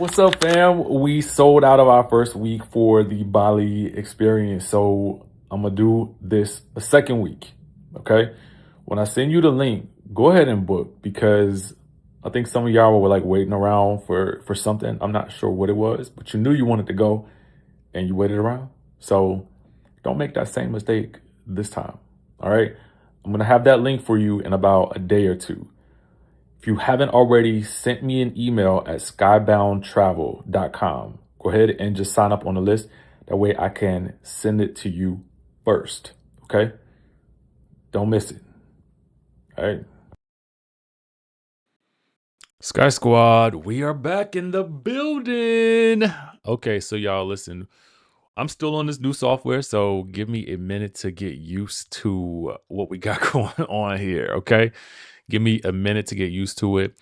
What's up, fam? We sold out of our first week for the Bali experience. So I'm going to do this a second week. Okay. When I send you the link, go ahead and book because I think some of y'all were like waiting around for something. I'm not sure what it was, but you knew you wanted to go and you waited around. So don't make that same mistake this time. All right. I'm going to have that link for you in about a day or two. If you haven't already, sent me an email at skyboundtravel.com. Go ahead and just sign up on the list. That way I can send it to you first. Okay? Don't miss it. All right. Sky Squad, we are back in the building. Okay, so y'all listen. I'm still on this new software, so give me a minute to get used to what we got going on here, okay? Give me a minute to get used to it.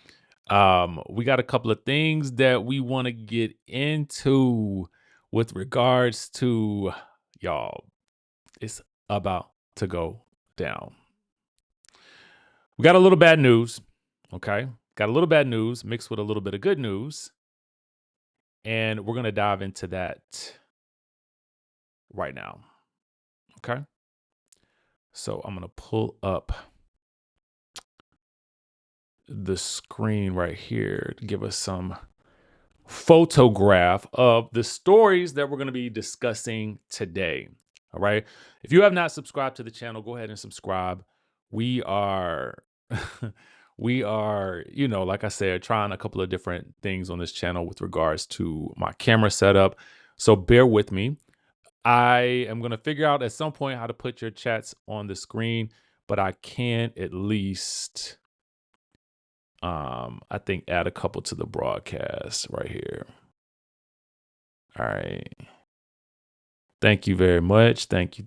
We got a couple of things that we want to get into with regards to y'all. It's about to go down. We got a little bad news, okay? Got a little bad news mixed with a little bit of good news. And we're going to dive into that right now. Okay. So I'm going to pull up the screen right here to give us some photograph of the stories that we're going to be discussing today. All right. If you have not subscribed to the channel, go ahead and subscribe. We are, like I said, trying a couple of different things on this channel with regards to my camera setup. So bear with me. I am going to figure out at some point how to put your chats on the screen, but I can at least, I think, add a couple to the broadcast right here. All right. Thank you very much. Thank you.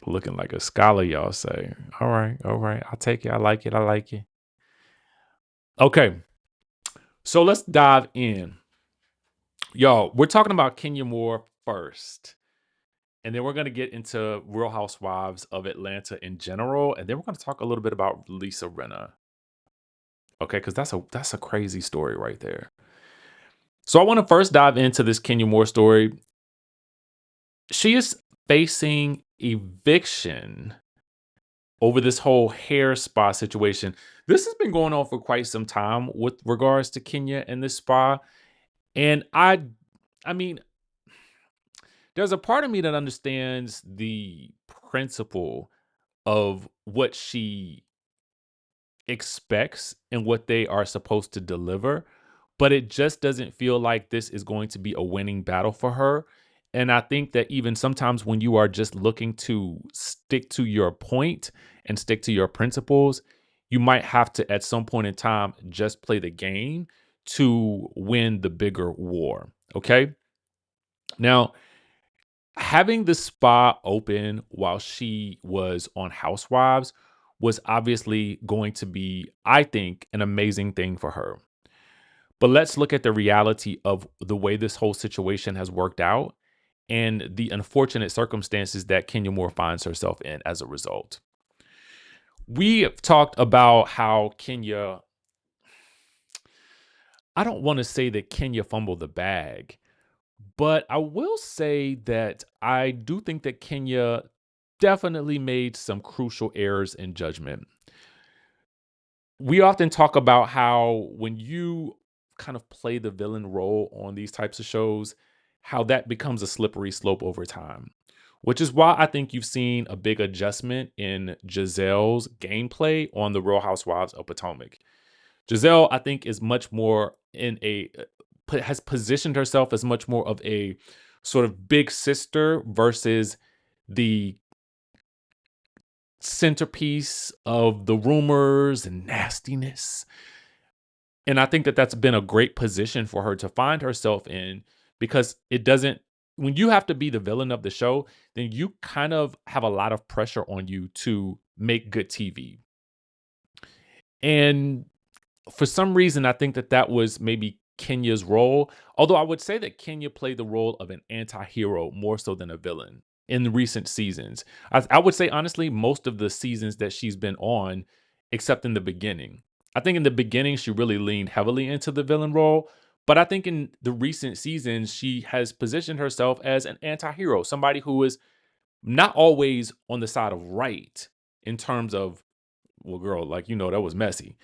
Looking like a scholar, y'all say. All right. I'll take it. I like it. Okay. So let's dive in. Y'all, we're talking about Kenya Moore first. And then we're going to get into Real Housewives of Atlanta in general. And then we're going to talk a little bit about Lisa Rinna. Okay, because that's a crazy story right there. So I want to first dive into this Kenya Moore story. She is facing eviction over this whole hair spa situation. This has been going on for quite some time with regards to Kenya and this spa. And I mean, there's a part of me that understands the principle of what she expects and what they are supposed to deliver, but it just doesn't feel like this is going to be a winning battle for her. And I think that even sometimes when you are just looking to stick to your point and stick to your principles, you might have to, at some point in time, just play the game to win the bigger war. Okay. Now, having the spa open while she was on Housewives was obviously going to be, I think, an amazing thing for her. But let's look at the reality of the way this whole situation has worked out and the unfortunate circumstances that Kenya Moore finds herself in as a result. We have talked about how Kenya, I don't want to say that Kenya fumbled the bag, but I will say that I do think that Kenya definitely made some crucial errors in judgment. We often talk about how when you kind of play the villain role on these types of shows, how that becomes a slippery slope over time, which is why I think you've seen a big adjustment in Giselle's gameplay on the Real Housewives of Potomac. Giselle, I think, is much more has positioned herself as much more of a sort of big sister versus the centerpiece of the rumors and nastiness. And I think that that's been a great position for her to find herself in, because it doesn't, when you have to be the villain of the show, then you kind of have a lot of pressure on you to make good TV. And for some reason, I think that that was maybe Kenya's role. Although I would say that Kenya played the role of an anti-hero more so than a villain in recent seasons. I would say, honestly, most of the seasons that she's been on, except in the beginning. I think in the beginning, she really leaned heavily into the villain role. But I think in the recent seasons, she has positioned herself as an anti-hero, somebody who is not always on the side of right in terms of, well, girl, like, that was messy.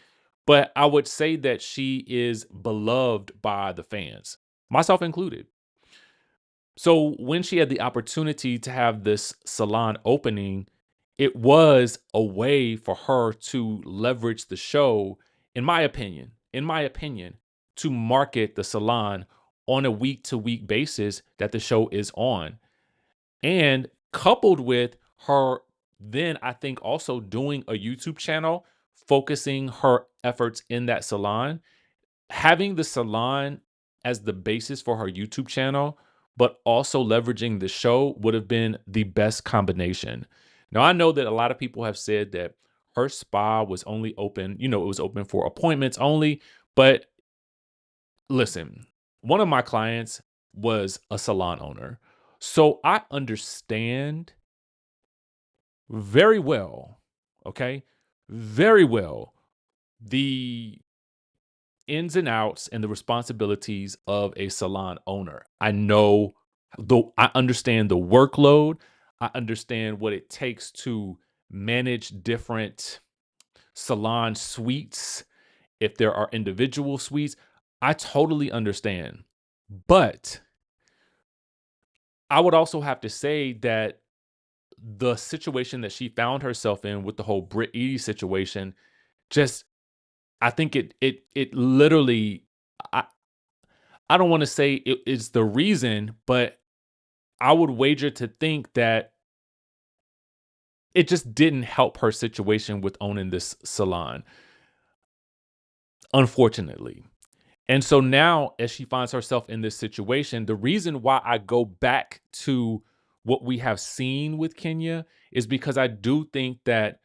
But I would say that she is beloved by the fans, myself included. So when she had the opportunity to have this salon opening, it was a way for her to leverage the show, in my opinion, to market the salon on a week to week basis that the show is on. And coupled with her, then I think also doing a YouTube channel, focusing her efforts in that salon, having the salon as the basis for her YouTube channel, but also leveraging the show would have been the best combination. Now, I know that a lot of people have said that her spa was only open, it was open for appointments only. But listen, one of my clients was a salon owner. So I understand very well, okay, very well, the ins and outs and the responsibilities of a salon owner. I understand the workload. I understand what it takes to manage different salon suites. If there are individual suites, I totally understand. But I would also have to say that the situation that she found herself in with the whole Brit Eady situation, just I think it literally, I I don't want to say it is the reason, but I would wager to think that it just didn't help her situation with owning this salon, unfortunately. And so now, as she finds herself in this situation, the reason why I go back to what we have seen with Kenya is because I do think that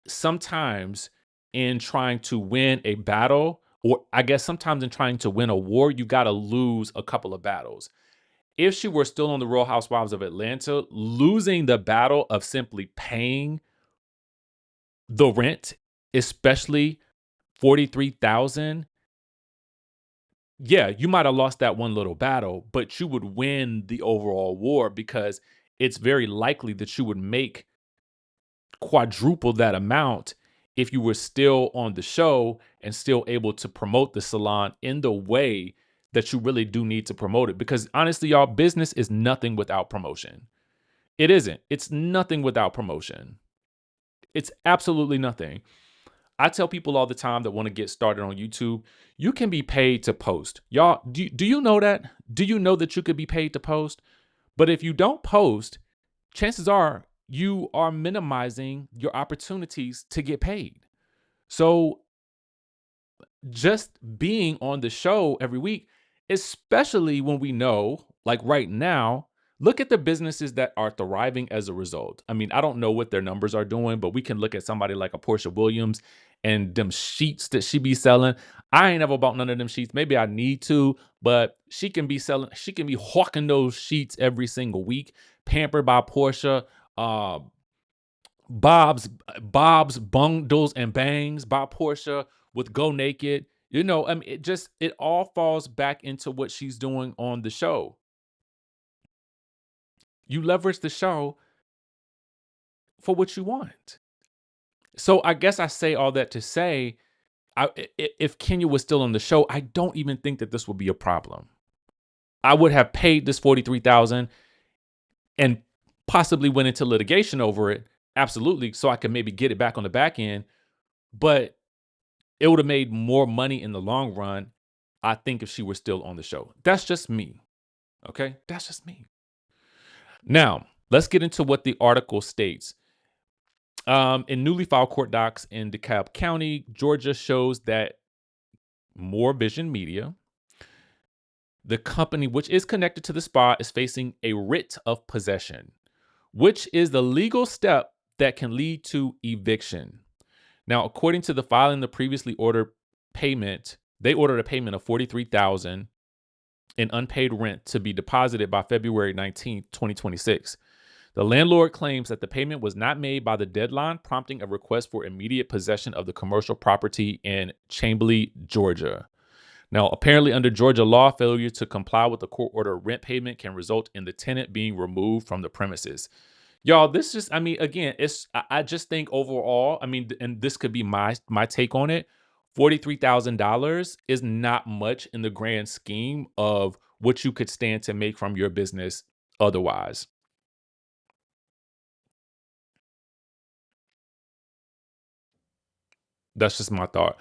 sometimes in trying to win a battle, or I guess sometimes in trying to win a war, you got to lose a couple of battles. If she were still on the Real Housewives of Atlanta, losing the battle of simply paying the rent, especially 43,000, yeah, you might have lost that one little battle, but you would win the overall war because it's very likely that you would make quadruple that amount if you were still on the show and still able to promote the salon in the way that you really do need to promote it. Because honestly, y'all, business is nothing without promotion. It isn't. It's nothing without promotion. It's absolutely nothing. I tell people all the time that want to get started on YouTube, you can be paid to post. Y'all, do you know that? Do you know that you could be paid to post? But if you don't post, chances are you are minimizing your opportunities to get paid. So just being on the show every week, especially when we know, like right now, look at the businesses that are thriving as a result. I mean, I don't know what their numbers are doing, but we can look at somebody like a Porsha Williams and them sheets that she be selling. I ain't ever bought none of them sheets. Maybe I need to, but she can be hawking those sheets every single week. Pampered by Porsha, uh, Bob's Bundles and Bangs by Porsha with Go Naked. I mean, it all falls back into what she's doing on the show. You leverage the show for what you want. So I guess I say all that to say, if Kenya was still on the show, I don't even think that this would be a problem. I would have paid this 43,000 and possibly went into litigation over it, absolutely, so I could maybe get it back on the back end. But it would have made more money in the long run, I think, if she were still on the show. That's just me. Okay? That's just me. Now, let's get into what the article states. In newly filed court docs in DeKalb County, Georgia, shows that More Vision Media, the company which is connected to the spa, is facing a writ of possession, which is the legal step that can lead to eviction. Now, according to the filing, the previously ordered payment, they ordered a payment of $43,000 in unpaid rent to be deposited by February 19th, 2026. The landlord claims that the payment was not made by the deadline, prompting a request for immediate possession of the commercial property in Chamblee, Georgia. Now, apparently, under Georgia law, failure to comply with the court order rent payment can result in the tenant being removed from the premises. Y'all, this just, I mean, again, I just think overall, I mean, and this could be my take on it. $43,000 is not much in the grand scheme of what you could stand to make from your business otherwise. That's just my thought.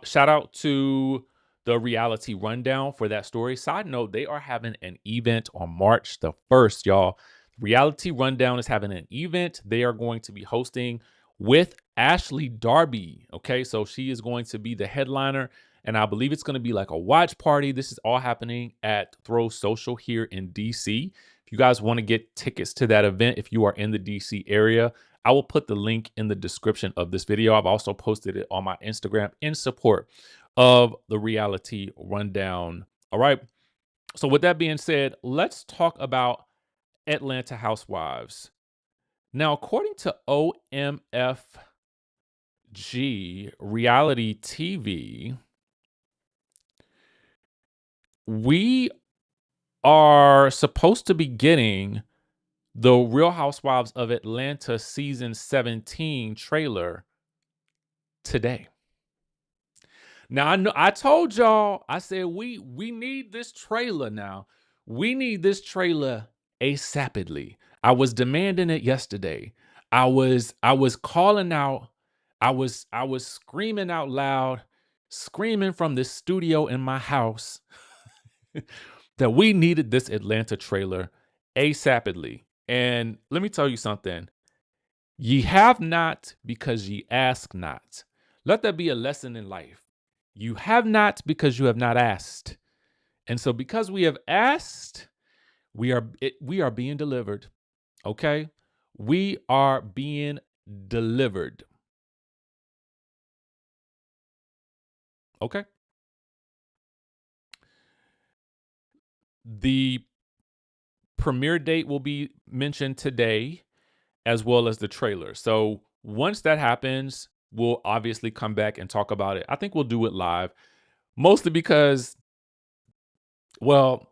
Shout out to the Reality Rundown for that story. Side note, they are having an event on March the 1st, y'all. Reality Rundown is having an event they are going to be hosting with Ashley Darby. Okay, so she is going to be the headliner, and I believe it's going to be like a watch party. This is all happening at Throw Social here in DC. If you guys want to get tickets to that event, if you are in the DC area, I will put the link in the description of this video. I've also posted it on my Instagram in support of the Reality Rundown. All right. So, with that being said, let's talk about Atlanta Housewives. Now, according to OMFG Reality TV, we are supposed to be getting the Real Housewives of Atlanta season 17 trailer today. Now I told y'all, I said we need this trailer now. We need this trailer ASAPidly. I was demanding it yesterday. I was calling out, I was screaming out loud, screaming from the studio in my house that we needed this Atlanta trailer ASAPidly. And let me tell you something. Ye have not because ye ask not. Let that be a lesson in life. You have not because you have not asked. And so because we have asked, we are being delivered. Okay? We are being delivered. Okay? The premiere date will be mentioned today, as well as the trailer. So once that happens, we'll obviously come back and talk about it. I think we'll do it live, mostly because, well,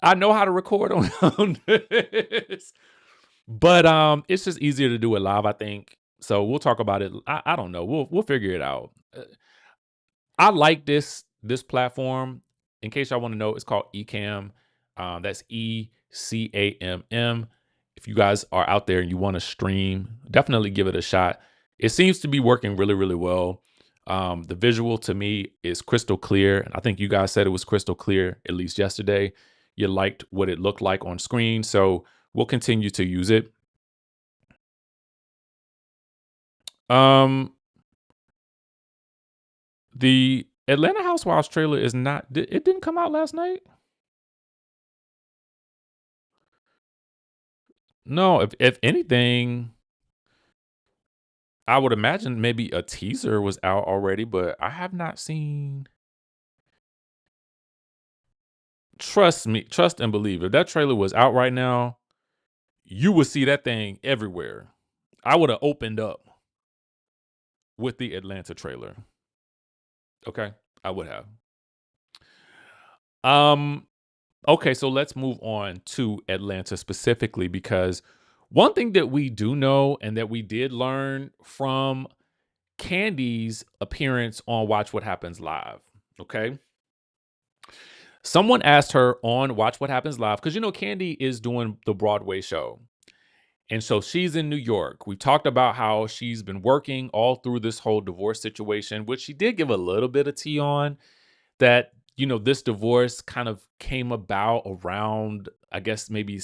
I know how to record on this, but it's just easier to do it live, I think. So we'll talk about it. I don't know. We'll figure it out. I like this platform. In case y'all want to know, it's called Ecamm. That's ECAMM. If you guys are out there and you want to stream, definitely give it a shot. It seems to be working really, really well. The visual to me is crystal clear. I think you guys said it was crystal clear, at least yesterday. You liked what it looked like on screen. So we'll continue to use it. Um, the Atlanta Housewives trailer is not, it didn't come out last night. No, if anything, I would imagine maybe a teaser was out already, but I have not seen. Trust me, trust and believe. If that trailer was out right now, you would see that thing everywhere. I would have opened up with the Atlanta trailer. Okay, I would have. Okay, so let's move on to Atlanta specifically because one thing that we do know and that we did learn from Candy's appearance on Watch What Happens Live. Okay. Someone asked her on Watch What Happens Live, because Candy is doing the Broadway show. And so she's in New York. We talked about how she's been working all through this whole divorce situation, which she did give a little bit of tea on that, this divorce kind of came about around, I guess, maybe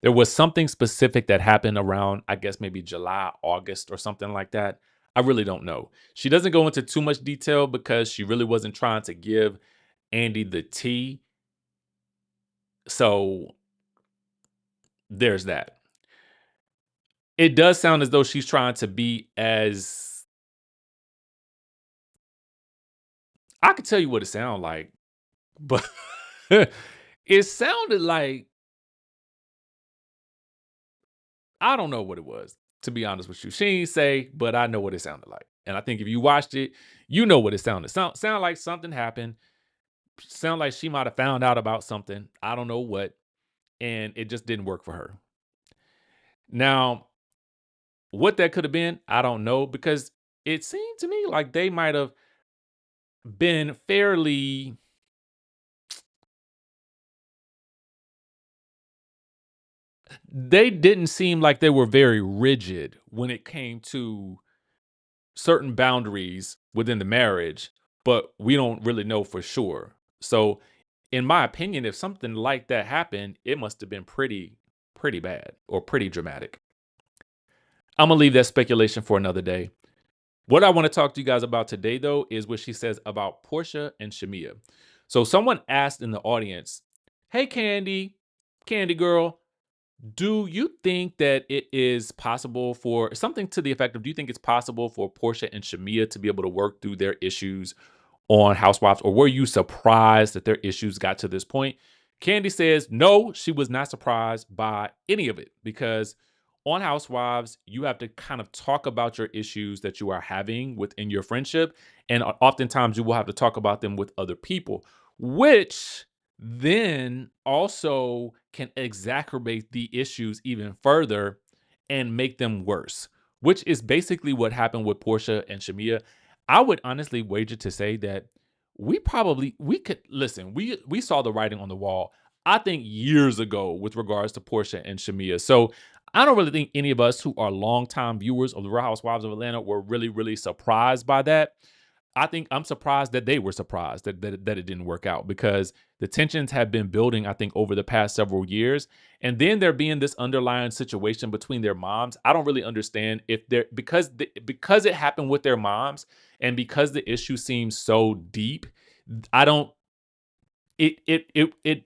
there was something specific that happened around, I guess, maybe July, August or something like that. I really don't know. She doesn't go into too much detail because she really wasn't trying to give Andy the tea. So there's that. It does sound as though she's trying to be as, I could tell you what it sounded like, but it sounded like I don't know what it was, to be honest with you. She ain't say, but I know what it sounded like. And I think if you watched it, you know what it sounded. Sound like something happened. Sound like she might have found out about something. I don't know what. And it just didn't work for her. Now, what that could have been, I don't know, because it seemed to me like they might have been fairly, they didn't seem like they were very rigid when it came to certain boundaries within the marriage, but we don't really know for sure. So, in my opinion, if something like that happened, it must have been pretty bad or pretty dramatic. I'm gonna leave that speculation for another day. What I want to talk to you guys about today, though, is what she says about Porsha and Shamea. So, someone asked in the audience, "Hey, Candy girl, do you think that it is possible for something to the effect of, do you think it's possible for Portia and Shamea to be able to work through their issues on Housewives, or were you surprised that their issues got to this point?" Candy says no, she was not surprised by any of it, because on Housewives, you have to kind of talk about your issues that you are having within your friendship. And oftentimes you will have to talk about them with other people, which then also can exacerbate the issues even further and make them worse, which is basically what happened with Portia and Shamea. I would honestly wager to say that we could listen. We saw the writing on the wall, I think, years ago with regards to Portia and Shamea. So I don't really think any of us who are longtime viewers of the Real Housewives of Atlanta were really surprised by that. I think I'm surprised that they were surprised that it didn't work out, because the tensions have been building, I think, over the past several years. And then there being this underlying situation between their moms. I don't really understand if they're, because it happened with their moms and because the issue seems so deep. I don't it it it it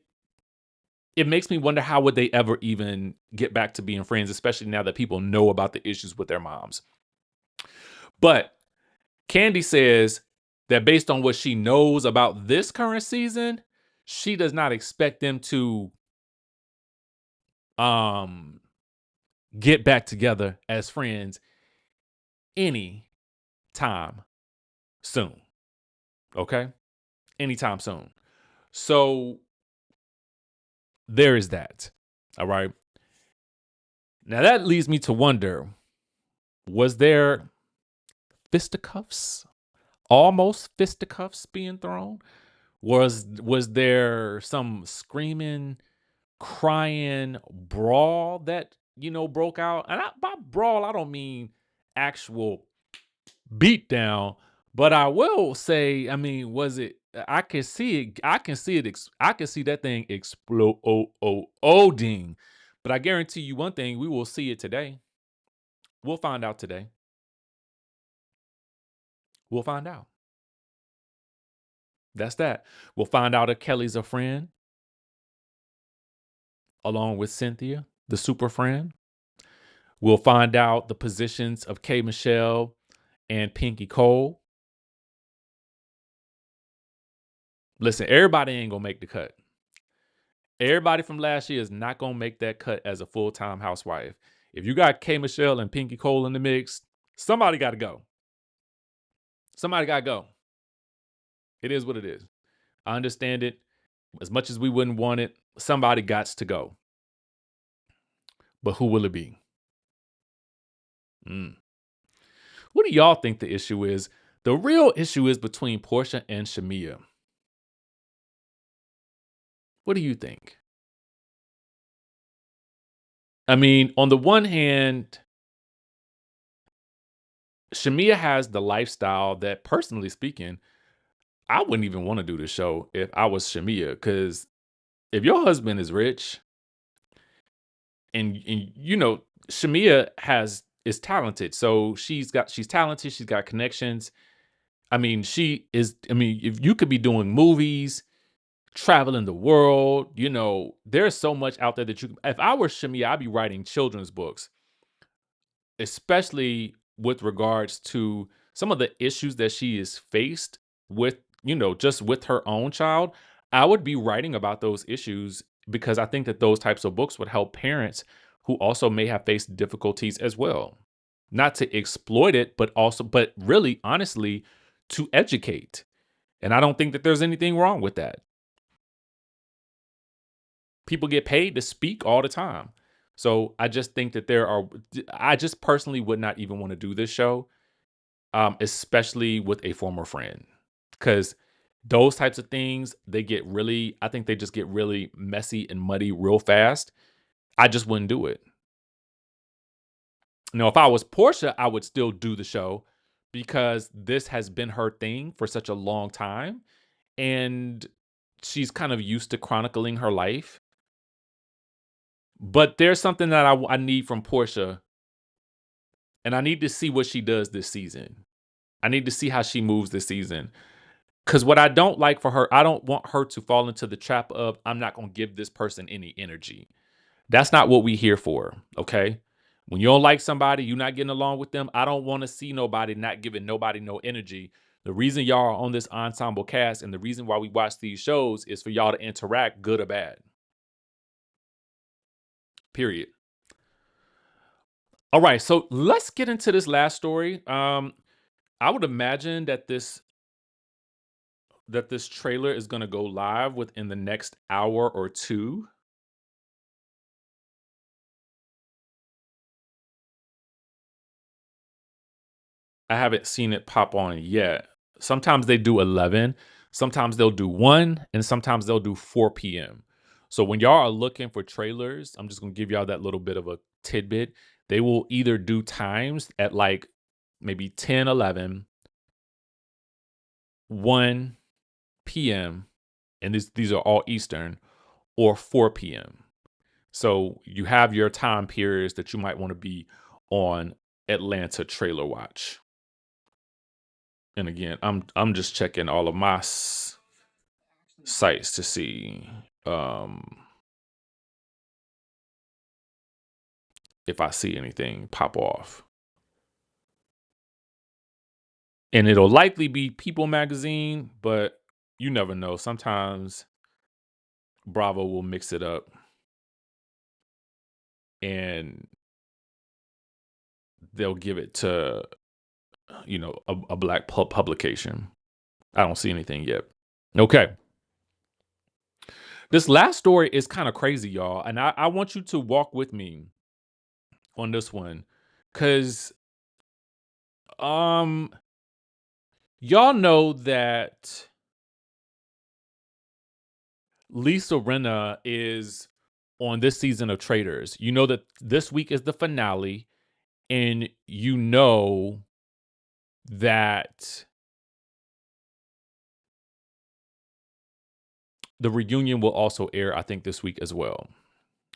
it makes me wonder, how would they ever even get back to being friends, especially now that people know about the issues with their moms. But Candy says that based on what she knows about this current season, she does not expect them to um get back together as friends any time soon. Okay? Anytime soon. So there is that. All right. Now that leads me to wonder, was there fisticuffs? Almost fisticuffs being thrown? Was there some screaming, crying brawl that, broke out? And by brawl, I don't mean actual beat down, but I will say, I mean, was it? I can see it. I can see it. I can see that thing exploding. But I guarantee you one thing: we will see it today. We'll find out today. We'll find out. That's that. We'll find out if Kelly's a friend, along with Cynthia, the super friend. We'll find out the positions of K. Michelle and Pinky Cole. Listen, everybody ain't gonna make the cut. Everybody from last year is not gonna make that cut as a full-time housewife. If you got K. Michelle and Pinky Cole in the mix, somebody got to go. Somebody got to go. It is what it is. I understand it. As much as we wouldn't want it, somebody got to go. But who will it be? What do y'all think the issue is? The real issue is between Porsha and Shamea. What do you think? I mean, on the one hand, Shamea has the lifestyle that, personally speaking, I wouldn't even want to do the show if I was Shamea. Because if your husband is rich and Shamea is talented. So she's talented, she's got connections. I mean, if you could be doing movies, traveling the world, there's so much out there that if I were Shamea, I'd be writing children's books, especially with regards to some of the issues that she is faced with, just with her own child. I would be writing about those issues, because I think that those types of books would help parents who also may have faced difficulties as well. Not to exploit it, but really, honestly, to educate. And I don't think that there's anything wrong with that. People get paid to speak all the time. So I just think that I just personally would not even want to do this show, especially with a former friend. Because those types of things, I think they just get really messy and muddy real fast. I just wouldn't do it. Now, if I was Porsha, I would still do the show because this has been her thing for such a long time. And she's kind of used to chronicling her life. But there's something that I need from Porsha, and I need to see what she does this season. I need to see how she moves this season. Because what I don't like for her, I don't want her to fall into the trap of, I'm not going to give this person any energy. That's not what we here for, okay? When you don't like somebody, you're not getting along with them, I don't want to see nobody not giving nobody no energy. The reason y'all are on this ensemble cast and the reason why we watch these shows is for y'all to interact, good or bad. Period. All right, so let's get into this last story. I would imagine that this trailer is going to go live within the next hour or two. I haven't seen it pop on yet. Sometimes they do 11, sometimes they'll do 1, and sometimes they'll do 4 p.m. So when y'all are looking for trailers, I'm just going to give y'all that little bit of a tidbit. They will either do times at like maybe 10, 11, 1 p.m., and these are all Eastern, or 4 p.m. So you have your time periods that you might want to be on Atlanta Trailer Watch. And again, I'm just checking all of my sites to see if I see anything pop off. And it'll likely be People Magazine, but you never know. Sometimes Bravo will mix it up and they'll give it to, a black publication. I don't see anything yet. Okay. This last story is kind of crazy, y'all. And I want you to walk with me on this one. Cause y'all know that Lisa Rinna is on this season of Traitors. You know that this week is the finale, and you know that the reunion will also air, I think, this week as well.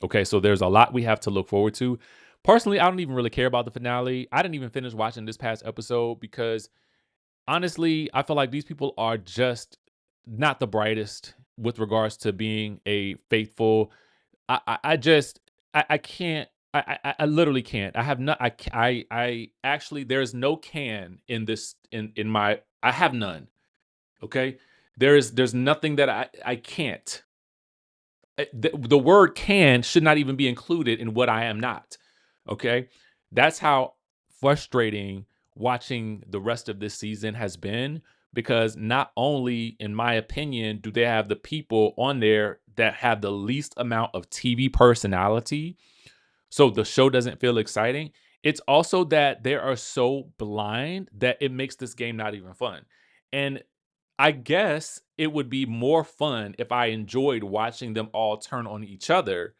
Okay, so there's a lot we have to look forward to. Personally, I don't even really care about the finale. I didn't even finish watching this past episode because honestly, I feel like these people are just not the brightest with regards to being a faithful. I just I can't. I literally can't. I have not. I actually there's no can in this in my. I have none. Okay, there's nothing that I can't. The word can should not even be included in what I am not. Okay. That's how frustrating watching the rest of this season has been because not only, in my opinion, do they have the people on there that have the least amount of TV personality, so the show doesn't feel exciting. It's also that they are so blind that it makes this game not even fun. And I guess it would be more fun if I enjoyed watching them all turn on each other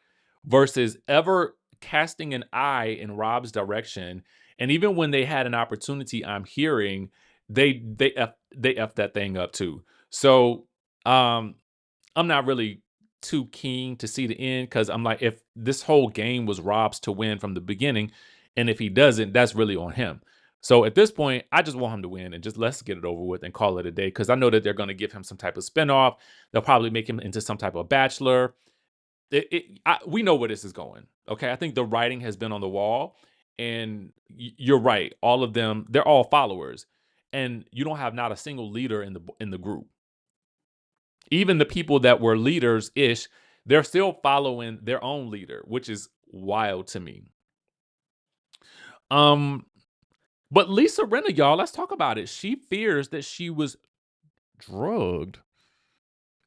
versus ever casting an eye in Rob's direction. And even when they had an opportunity, I'm hearing they f that thing up too. So I'm not really too keen to see the end because I'm like, if this whole game was Rob's to win from the beginning, and if he doesn't, that's really on him. So at this point, I just want him to win and just let's get it over with and call it a day because I know that they're going to give him some type of spinoff. They'll probably make him into some type of bachelor. We know where this is going. Okay, I think the writing has been on the wall, and you're right. All of them, they're all followers, and you don't have not a single leader in the group. Even the people that were leaders ish, they're still following their own leader, which is wild to me. But Lisa Rinna, y'all, let's talk about it. She fears that she was drugged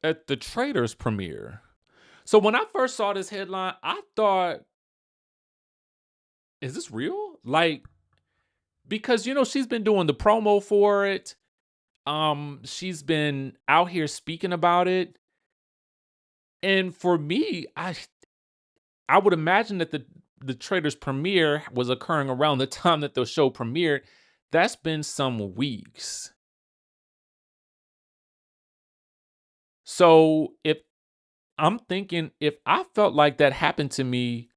at the Traitors premiere. So when I first saw this headline, I thought, is this real? Like, because she's been doing the promo for it. She's been out here speaking about it. And for me, I would imagine that the Traitors premiere was occurring around the time that the show premiered. That's been some weeks. So if I felt like that happened to me,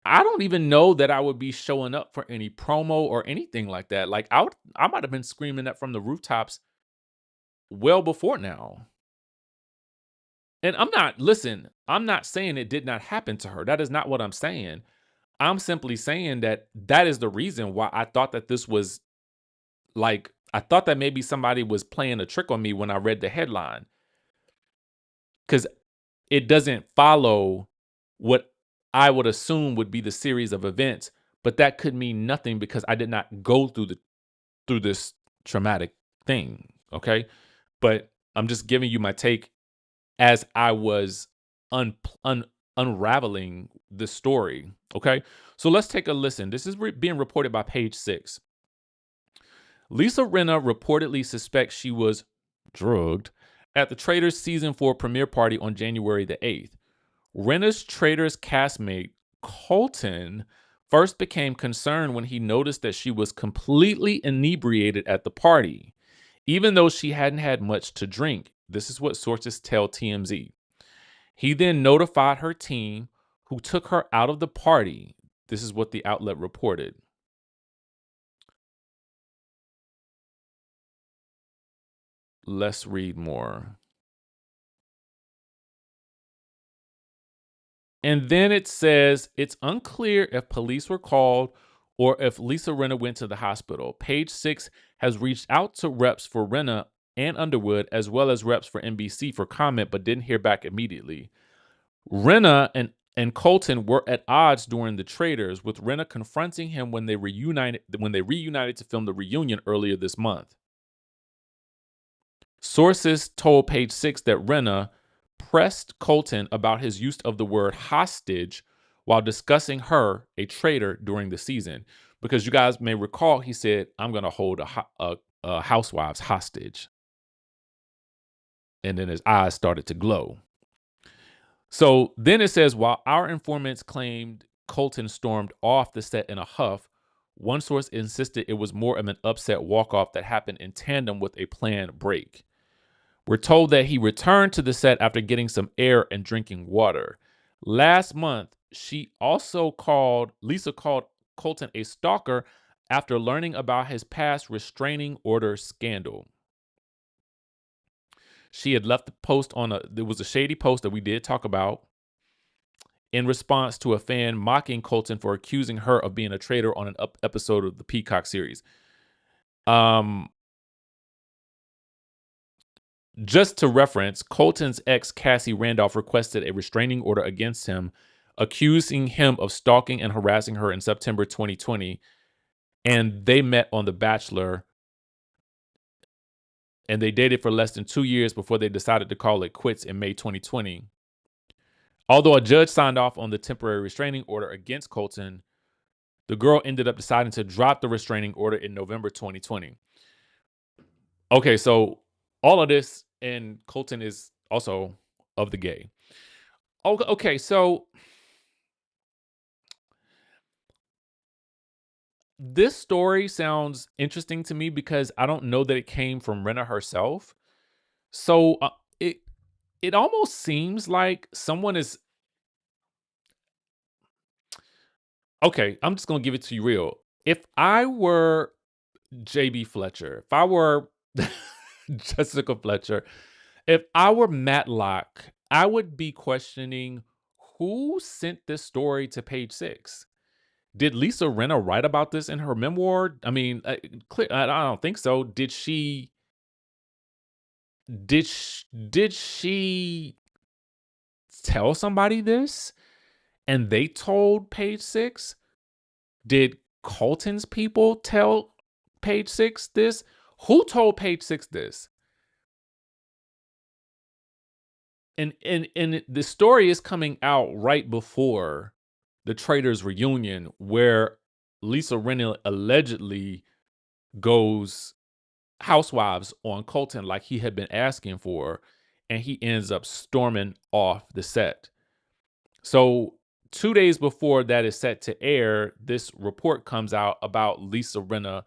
I don't even know that I would be showing up for any promo or anything like that. Like I might have been screaming that from the rooftops well before now. And I'm not saying it did not happen to her. That is not what I'm saying. I'm simply saying that is the reason why I thought that this was like, I thought that maybe somebody was playing a trick on me when I read the headline. Because it doesn't follow what I would assume would be the series of events, but that could mean nothing because I did not go through this traumatic thing, okay? But I'm just giving you my take as I was unraveling the story, okay? So let's take a listen. This is being reported by Page 6. Lisa Rinna reportedly suspects she was drugged at the Traitors Season 4 premiere party on January the 8th. Rinna's Traitors castmate, Colton, first became concerned when he noticed that she was completely inebriated at the party, even though she hadn't had much to drink. This is what sources tell TMZ. He then notified her team, who took her out of the party. This is what the outlet reported. Let's read more. And then it says it's unclear if police were called or if Lisa Rinna went to the hospital. Page 6 has reached out to reps for Rinna and Underwood, as well as reps for NBC for comment, but didn't hear back immediately. Rinna and Colton were at odds during the Traitors, with Rinna confronting him when they reunited to film the reunion earlier this month. Sources told Page 6 that Rinna pressed Colton about his use of the word hostage while discussing her, a traitor, during the season. Because you guys may recall, he said, I'm going to hold a housewives hostage. And then his eyes started to glow. So then it says, while our informants claimed Colton stormed off the set in a huff, one source insisted it was more of an upset walk-off that happened in tandem with a planned break. We're told that he returned to the set after getting some air and drinking water. Last month, Lisa called Colton a stalker after learning about his past restraining order scandal. She had left the post there was a shady post that we did talk about in response to a fan mocking Colton for accusing her of being a traitor on an episode of the Peacock series. Just to reference, Colton's ex, Cassie Randolph, requested a restraining order against him, accusing him of stalking and harassing her in September 2020. And they met on The Bachelor, and they dated for less than 2 years before they decided to call it quits in May 2020. Although a judge signed off on the temporary restraining order against Colton, the girl ended up deciding to drop the restraining order in November 2020. Okay, so all of this, and Colton is also of the gay. Okay, so this story sounds interesting to me because I don't know that it came from Rinna herself. So it almost seems like someone is okay. I'm just gonna give it to you real. If I were JB Fletcher, if I were Jessica Fletcher, if I were Matlock, I would be questioning who sent this story to Page 6. Did Lisa Rinna write about this in her memoir? I mean, I don't think so. Did she did she tell somebody this? and they told Page Six? Did Colton's people tell Page Six this? Who told Page Six this? And the story is coming out right before the Traders reunion, where Lisa Rinna allegedly goes housewives on Colton like he had been asking for, and he ends up storming off the set. So 2 days before that is set to air, this report comes out about Lisa Rinna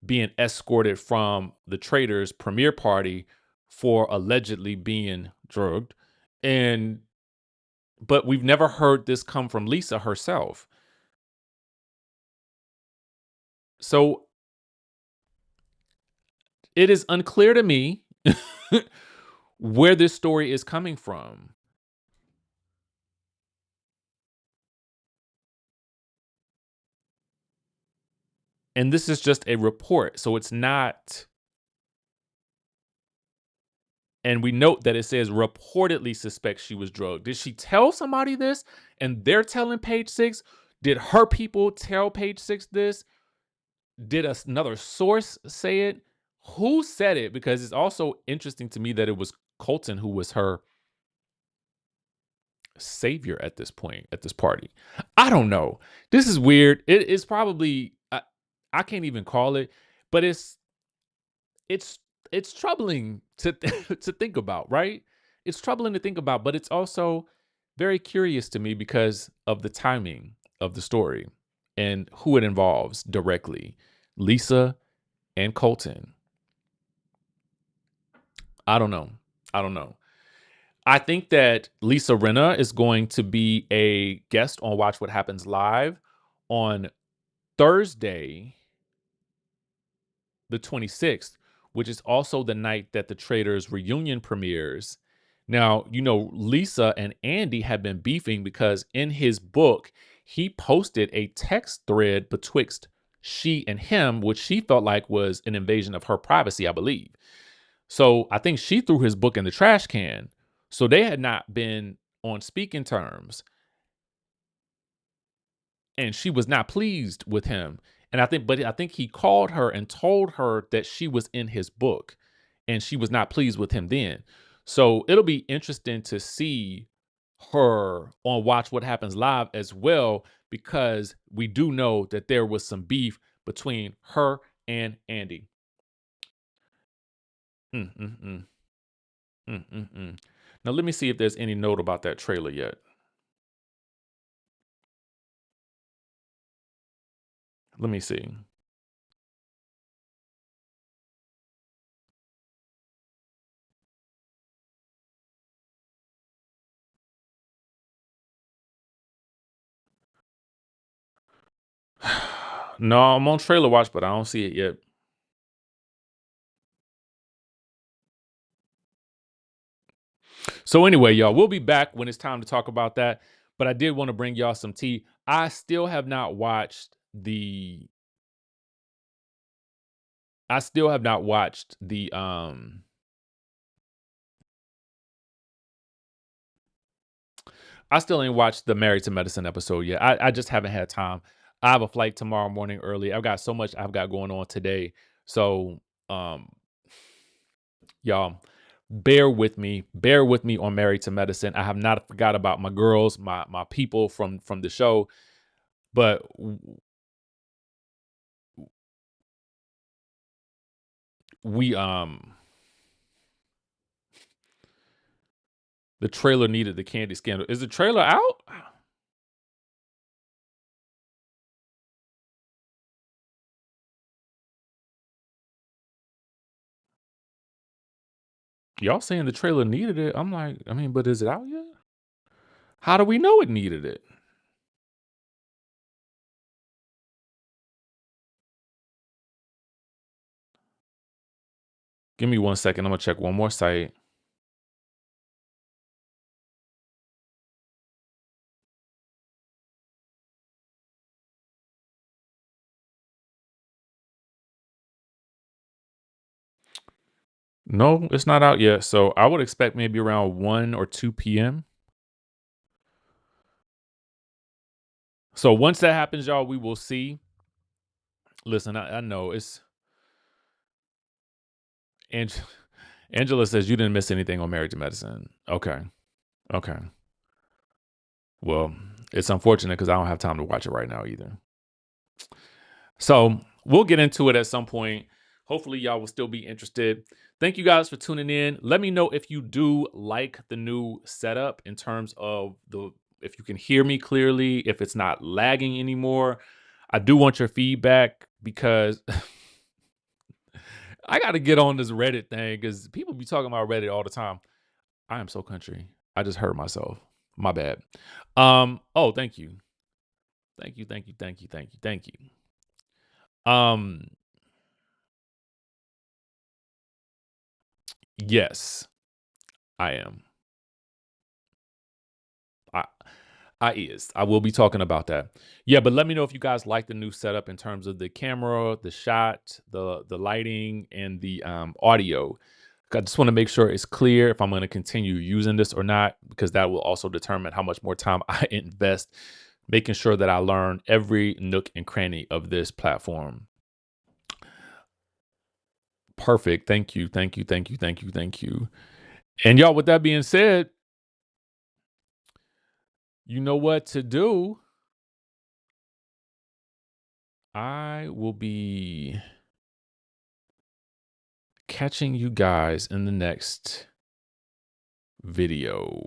being escorted from the Traders premiere party for allegedly being drugged. But we've never heard this come from Lisa herself. So it is unclear to me where this story is coming from. And this is just a report. So it's not. And we note that it says reportedly suspects she was drugged. Did she tell somebody this and they're telling Page Six? Did her people tell Page Six this? Did another source say it? Who said it? Because it's also interesting to me that it was Colton who was her savior at this point, at this party. I don't know. This is weird. It is probably, I can't even call it, but it's it's troubling to to think about, right? It's troubling to think about, but it's also very curious to me because of the timing of the story and who it involves directly. Lisa and Colton. I don't know. I don't know. I think that Lisa Rinna is going to be a guest on Watch What Happens Live on Thursday, the 26th, which is also the night that the Traders reunion premieres. Now, Lisa and Andy have been beefing because in his book, he posted a text thread betwixt she and him, which she felt like was an invasion of her privacy, I believe. So I think she threw his book in the trash can. So they had not been on speaking terms, and she was not pleased with him. And I think he called her and told her that she was in his book, and she was not pleased with him then. So it'll be interesting to see her on Watch What Happens Live as well, because we do know that there was some beef between her and Andy. Mm, mm, mm, mm, mm, mm. Now let me see if there's any note about that trailer yet. Let me see. No, I'm on Trailer Watch, but I don't see it yet. So anyway, y'all, we'll be back when it's time to talk about that. But I did want to bring y'all some tea. I still have not watched the. I still have not watched the. I still ain't watched the Married to Medicine episode yet. I just haven't had time. I have a flight tomorrow morning early. I've got so much I've got going on today. So, um, y'all, bear with me. Bear with me on Married to Medicine. I have not forgot about my girls, my people from the show, but we the trailer needed the candy scandal. Is the trailer out? Y'all saying the trailer needed it. I'm like, I mean, but is it out yet? How do we know it needed it? Give me 1 second. I'm gonna check one more site. No, it's not out yet. So I would expect maybe around 1 or 2 p.m. So once that happens, y'all, we will see. Listen, I know it's Angela says you didn't miss anything on Married to Medicine. Okay. Okay. Well, it's unfortunate because I don't have time to watch it right now either. So we'll get into it at some point. Hopefully, y'all will still be interested. Thank you guys for tuning in. Let me know if you do like the new setup in terms of if you can hear me clearly, if it's not lagging anymore. I do want your feedback because I got to get on this Reddit thing because people be talking about Reddit all the time. I am so country. I just hurt myself. My bad. Oh, thank you. Thank you. Thank you. Thank you. Thank you. Thank you. Yes, I am. I will be talking about that. Yeah, but let me know if you guys like the new setup in terms of the camera, the shot, the lighting, and the audio. I just want to make sure it's clear if I'm going to continue using this or not, because that will also determine how much more time I invest making sure that I learn every nook and cranny of this platform. Perfect. Thank you. Thank you. Thank you. Thank you. Thank you. And y'all, with that being said, you know what to do. I will be catching you guys in the next video.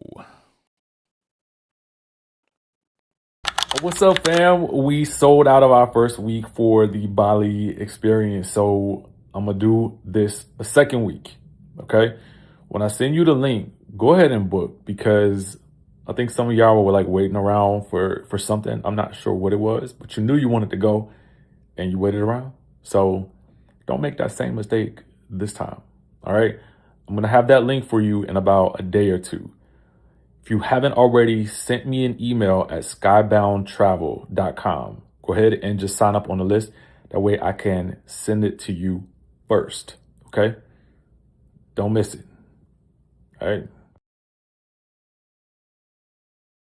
What's up, fam? We sold out of our first week for the Bali experience, so I'm gonna do this a second week. Okay, when I send you the link, go ahead and book, because I think some of y'all were like waiting around for something. I'm not sure what it was, but you knew you wanted to go and you waited around. So don't make that same mistake this time. All right, I'm gonna have that link for you in about a day or two. If you haven't already, sent me an email at skyboundtravel.com. Go ahead and just sign up on the list. That way I can send it to you first. Okay? Don't miss it. All right?